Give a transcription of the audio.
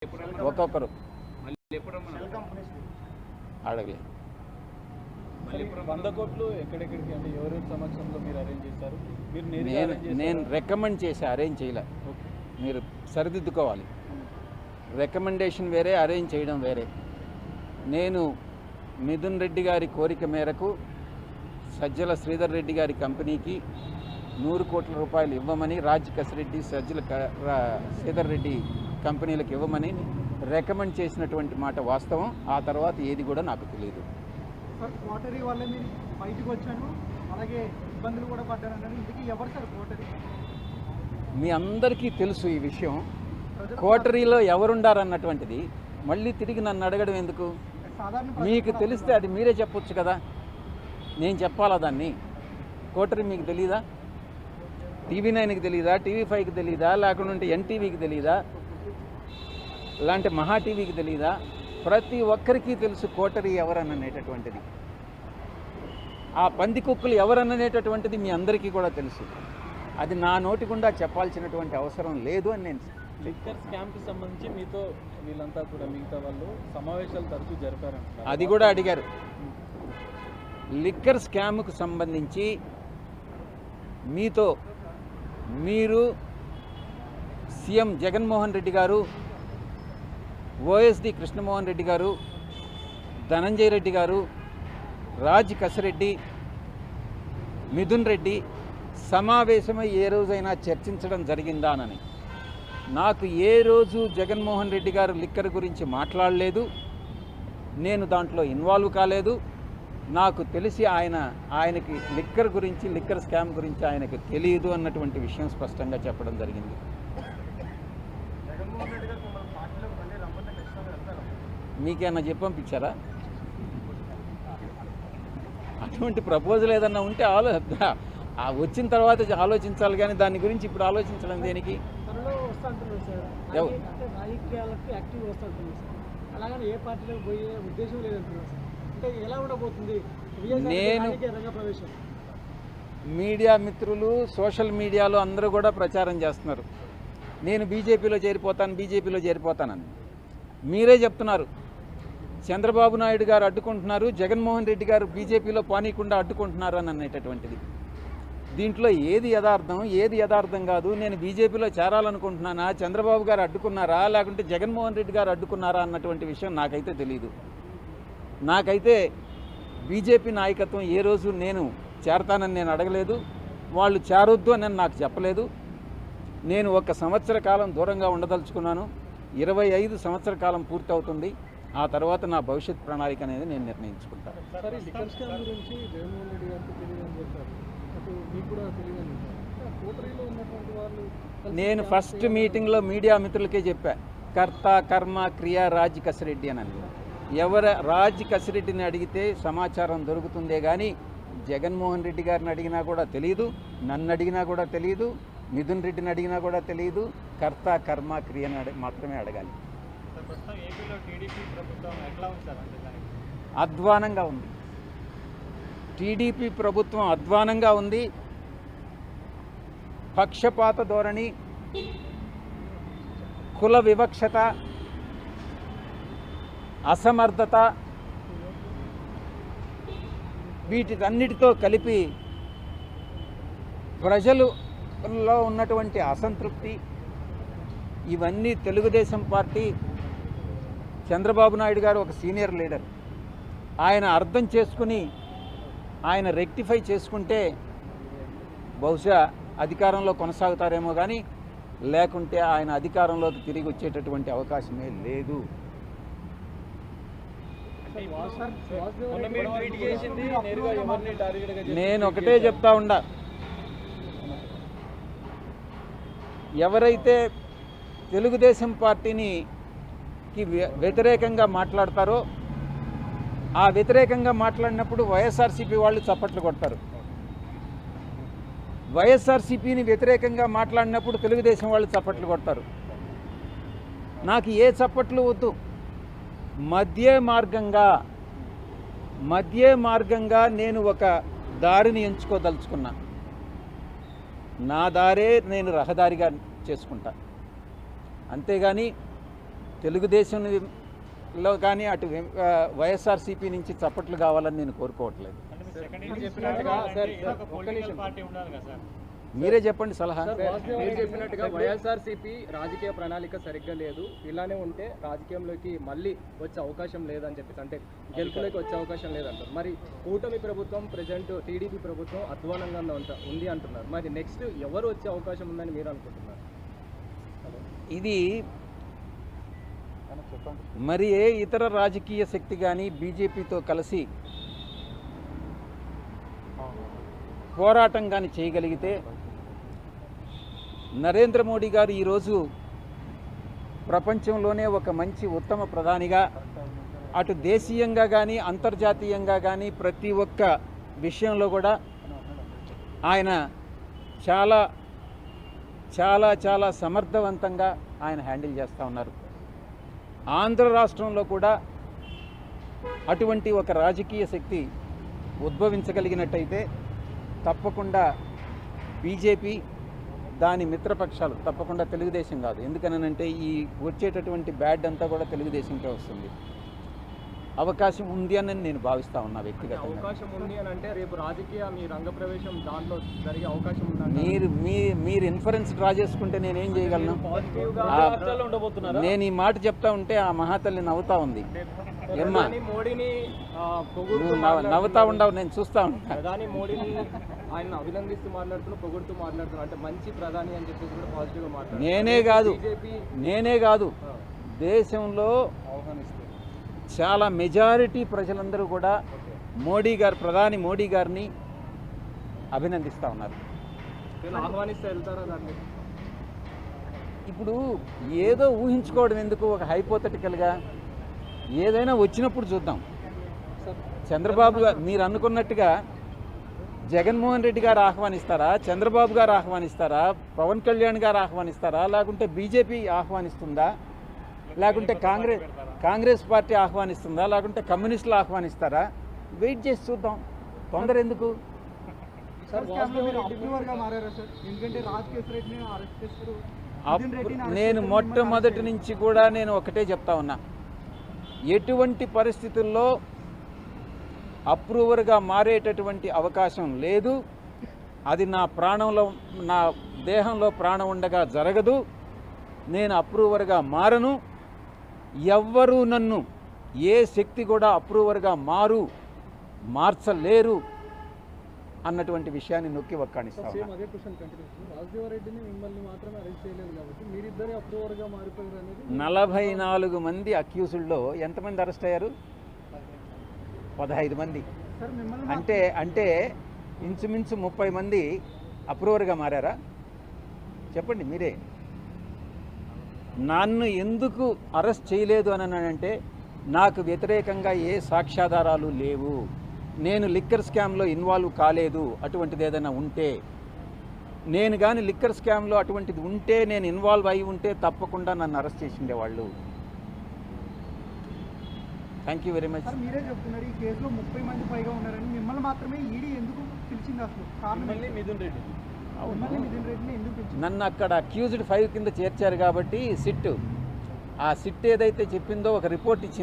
ఒక్కొక్కరు అడగలేదు. 100 కోట్లు ఎక్కడెక్కడికి అంటే ఎవరెవరి సమక్షంలో మీరు అరేంజ్ చేశారు? నేను రికమెండ్ చేసి అరేంజ్ చేయలే. మీరు సరిదిద్దుకోవాలి. రికమెండేషన్ వేరే, అరేంజ్ చేయడం వేరే. నేను మిథున్ రెడ్డి గారి కోరిక మేరకు సజ్జల శ్రీధర్ రెడ్డి గారి కంపెనీకి 100 కోట్ల రూపాయలు ఇవ్వమని, రాజ్ కసిరెడ్డి సజ్జల శ్రీధర్ రెడ్డి కంపెనీలకు ఇవ్వమని రికమెండ్ చేసినటువంటి మాట వాస్తవం. ఆ తర్వాత ఏది కూడా నాకు తెలియదు. సార్ కోటరీ వల్ల మీరు బయటకు వచ్చాను, అలాగే ఇబ్బందులు కూడా పడ్డారన్నారు. ఇందుకు ఎవరు సార్ కోటరీ? మీ అందరికీ తెలుసు ఈ విషయం. కోటరీలో ఎవరుండారన్నటువంటిది మళ్ళీ తిరిగి నన్ను అడగడం ఎందుకు? మీకు తెలిస్తే అది మీరే చెప్పొచ్చు కదా, నేను చెప్పాలా దాన్ని? కోటరీ మీకు తెలీదా? TV9కి తెలీదా? TV5కి తెలీదా? లేకుంటే NTVకి తెలీదా? ఇలాంటి మహా టీవీకి తెలీదా? ప్రతి ఒక్కరికి తెలుసు కోటరీ ఎవరనేటటువంటిది. ఆ పందికొక్కులు ఎవరనేటటువంటిది మీ అందరికీ కూడా తెలుసు. అది నా నోటి గుండా చెప్పాల్సినటువంటి అవసరం లేదు అని నేను. లిక్కర్ స్కామ్కి సంబంధించి మీతో వీళ్ళంతా కూడా మిగతా వాళ్ళు సమావేశాలు తరచూ జరిపారంట, అది కూడా అడిగారు. లిక్కర్ స్కామ్కు సంబంధించి మీతో మీరు సీఎం జగన్మోహన్ రెడ్డి గారు, OSD కృష్ణమోహన్ రెడ్డి గారు, ధనంజయ రెడ్డి గారు, రాజ్ కసిరెడ్డి, మిథున్ రెడ్డి సమావేశమై ఏ రోజైనా చర్చించడం జరిగిందా అని. నాకు ఏ రోజు జగన్మోహన్ రెడ్డి గారు లిక్కర్ గురించి మాట్లాడలేదు, నేను దాంట్లో ఇన్వాల్వ్ కాలేదు. నాకు తెలిసి ఆయనకి లిక్కర్ గురించి, లిక్కర్ స్కామ్ గురించి ఆయనకు తెలియదు అన్నటువంటి విషయం స్పష్టంగా చెప్పడం జరిగింది. మీకేమన్నా చెప్పి పంపించారా? అటువంటి ప్రపోజల్ ఏదన్నా ఉంటే వచ్చిన తర్వాత ఆలోచించాలి, కానీ దాని గురించి ఇప్పుడు ఆలోచించడం దేనికి? నేను మీడియా మిత్రులు, సోషల్ మీడియాలో అందరూ కూడా ప్రచారం చేస్తున్నారు నేను బీజేపీలో చేరిపోతానని. మీరే చెప్తున్నారు చంద్రబాబు నాయుడు గారు అడ్డుకుంటున్నారు, జగన్మోహన్ రెడ్డి గారు బీజేపీలో పానీయకుండా అడ్డుకుంటున్నారు అని అనేటటువంటిది. దీంట్లో ఏది యథార్థం, ఏది యథార్థం కాదు? నేను బీజేపీలో చేరాలనుకుంటున్నానా, చంద్రబాబు గారు అడ్డుకున్నారా, లేకుంటే జగన్మోహన్ రెడ్డి గారు అడ్డుకున్నారా అన్నటువంటి విషయం నాకైతే తెలియదు. నాకైతే బీజేపీ నాయకత్వం ఏ రోజు నేను చేరతానని నేను అడగలేదు, వాళ్ళు చేరొద్దు అని నాకు చెప్పలేదు. నేను 1 సంవత్సర కాలం దూరంగా ఉండదలుచుకున్నాను. 25 సంవత్సర కాలం పూర్తవుతుంది. ఆ తర్వాత నా భవిష్యత్ ప్రణాళిక అనేది నేను నిర్ణయించుకుంటాను. నేను ఫస్ట్ మీటింగ్లో మీడియా మిత్రులకే చెప్పా, కర్త కర్మ క్రియ రాజ్ కసిరెడ్డి అని. రాజ్ కసిరెడ్డిని అడిగితే సమాచారం దొరుకుతుందే కానీ జగన్మోహన్ రెడ్డి గారిని అడిగినా కూడా తెలియదు, నన్ను అడిగినా కూడా తెలియదు, మిథున్ రెడ్డిని అడిగినా కూడా తెలియదు. కర్త కర్మ క్రియని మాత్రమే అడగాలి. అధ్వానంగా ఉంది. టీడీపీ ప్రభుత్వం అధ్వానంగా ఉంది. పక్షపాత ధోరణి, కుల వివక్షత, అసమర్థత, వీటికన్నిటితో కలిపి ప్రజలలో ఉన్నటువంటి అసంతృప్తి, ఇవన్నీ తెలుగుదేశం పార్టీ, చంద్రబాబు నాయుడు గారు ఒక సీనియర్ లీడర్, ఆయన అర్థం చేసుకుని ఆయన రెక్టిఫై చేసుకుంటే బహుశా అధికారంలో కొనసాగుతారేమో కానీ లేకుంటే ఆయన అధికారంలోకి తిరిగి వచ్చేటటువంటి అవకాశమే లేదు. నేను ఒకటే చెప్తా ఉండా, ఎవరైతే తెలుగుదేశం పార్టీకి వ్యతిరేకంగా మాట్లాడతారో ఆ వ్యతిరేకంగా మాట్లాడినప్పుడు వైఎస్ఆర్సీపీ వాళ్ళు చప్పట్లు కొడతారు. వైఎస్ఆర్సీపీని వ్యతిరేకంగా మాట్లాడినప్పుడు తెలుగుదేశం వాళ్ళు చప్పట్లు కొడతారు. నాకు ఏ చప్పట్లు వద్దు. మధ్య మార్గంగా నేను ఒక దారిని ఎంచుకోదలుచుకున్నా. నా దారే నేను రహదారిగా చేసుకుంటా. అంతేగాని తెలుగుదేశంలో కానీ అటు వైఎస్ఆర్సీపీ నుంచి చప్పట్లు కావాలని నేను కోరుకోవట్లేదు. మీరు చెప్పినట్టుగా సార్ ఒక్క నిమిషం. మీరే చెప్పండి సలహా. మీరు చెప్పినట్టుగా వైఎస్ఆర్సీపీ రాజకీయ ప్రణాళిక సరిగ్గా లేదు, ఇలానే ఉంటే రాజకీయంలోకి మళ్ళీ వచ్చే అవకాశం లేదని చెప్పేసి, అంటే గెలుపులోకి వచ్చే అవకాశం లేదంటారు. మరి కూటమి ప్రభుత్వం ప్రజెంట్ టీడీపీ ప్రభుత్వం అధ్వానంగా ఉంది అంటున్నారు. మరి నెక్స్ట్ ఎవరు వచ్చే అవకాశం ఉందని మీరు అనుకుంటున్నారు? ఇది మరి ఏ ఇతర రాజకీయ శక్తి కానీ బీజేపీతో కలిసి పోరాటం కానీ చేయగలిగితే, నరేంద్ర మోడీ గారు ఈరోజు ప్రపంచంలోనే ఒక మంచి ఉత్తమ ప్రధానిగా అటు దేశీయంగా కానీ అంతర్జాతీయంగా కానీ ప్రతి ఒక్క విషయంలో కూడా ఆయన చాలా చాలా చాలా సమర్థవంతంగా ఆయన హ్యాండిల్ చేస్తూ ఉన్నారు. ఆంధ్ర రాష్ట్రంలో కూడా అటువంటి ఒక రాజకీయ శక్తి ఉద్భవించగలిగినట్టయితే తప్పకుండా బీజేపీ దాని మిత్రపక్షాలు, తప్పకుండా తెలుగుదేశం కాదు, ఎందుకనంటే ఈ వచ్చేటటువంటి బ్యాడ్ అంతా కూడా తెలుగుదేశంకే వస్తుంది, అవకాశం ఉంది అని నేను భావిస్తా ఉన్నా వ్యక్తిగతంగా. అవకాశం ఉంది అని అంటే రేపు రాజకీయ మీ రంగప్రవేశం దాంట్లో జరిగే అవకాశం ఉంది. మీరు ఇన్ఫరెన్స్ డ్రా చేసుకుంటే నేనేం చేయగలను? నేను ఈ మాట చెప్తా ఉంటే ఆ మహాతల్లి నవ్వుతా ఉంది. ఏమ్మా నవ్వుతా ఉండవు, నేను చూస్తా ఉంటాను. ప్రధాని మోడీని ఆయన అభినందిస్తూ మాట్లాడుతున్నారు, పొగుడుతూ మాట్లాడుతున్నారు, అంటే మంచి ప్రధాని అని చెప్పేసి కూడా పాజిటివ్గా మాట్లాడుతున్నారు. నేనే కాదు దేశంలో చాలా మెజారిటీ ప్రజలందరూ కూడా మోడీ గారు, ప్రధాని మోడీ గారిని అభినందిస్తూ ఉన్నారు. ఆహ్వానిస్తే వెళ్తారా దాన్ని? ఇప్పుడు ఏదో ఊహించుకోవడం ఎందుకు, ఒక హైపోథెటికల్గా ఏదైనా వచ్చినప్పుడు చూద్దాం. చంద్రబాబు గారు మీరు అనుకున్నట్టుగా జగన్మోహన్ రెడ్డి గారు ఆహ్వానిస్తారా, చంద్రబాబు గారు ఆహ్వానిస్తారా, పవన్ కళ్యాణ్ గారు ఆహ్వానిస్తారా, లేకుంటే బీజేపీ ఆహ్వానిస్తుందా, లేకుంటే కాంగ్రెస్ పార్టీ ఆహ్వానిస్తుందా, లేకుంటే కమ్యూనిస్టులు ఆహ్వానిస్తారా? వెయిట్ చేసి చూద్దాం, తొందర ఎందుకు? నేను మొట్టమొదటి నుంచి కూడా నేను ఒకటే చెప్తా ఉన్నా, ఎటువంటి పరిస్థితుల్లో అప్రూవర్గా మారేటటువంటి అవకాశం లేదు. అది నా ప్రాణంలో, నా దేహంలో ప్రాణం ఉండగా జరగదు. నేను అప్రూవర్గా మారను. ఎవ్వరూ నన్ను, ఏ శక్తి కూడా అప్రూవర్గా మార్చలేరు అన్నటువంటి విషయాన్ని నొక్కి వక్కాణిస్తాను. 44 మంది అక్యూజ్డ్లో ఎంతమంది అరెస్ట్ అయ్యారు? 15 మంది. అంటే ఇంచుమించు 30 మంది అప్రూవర్గా మారారా? చెప్పండి మీరే. నన్ను ఎందుకు అరెస్ట్ చేయలేదు అని అంటే, నాకు వ్యతిరేకంగా ఏ సాక్ష్యాధారాలు లేవు, నేను లిక్కర్ స్కామ్లో ఇన్వాల్వ్ కాలేదు. అటువంటిది ఏదైనా ఉంటే, నేను కానీ లిక్కర్ స్కామ్లో అటువంటిది ఉంటే, నేను ఇన్వాల్వ్ అయి ఉంటే తప్పకుండా నన్ను అరెస్ట్ చేసి ఉండేవాళ్ళు. Thank you very much. మీరే చెప్తున్నారు ఈ కేసులో 30 మంది పైగా ఉన్నారని, మిమ్మల్ని మాత్రమే ఈడీ ఎందుకు పిలిచింది? అసలు మిథున్ రెడ్డి నన్ను అక్కడ అక్యూజ్డ్ 5 కింద చేర్చారు కాబట్టి సిట్ ఏదైతే చెప్పిందో ఒక రిపోర్ట్ ఇచ్చింది.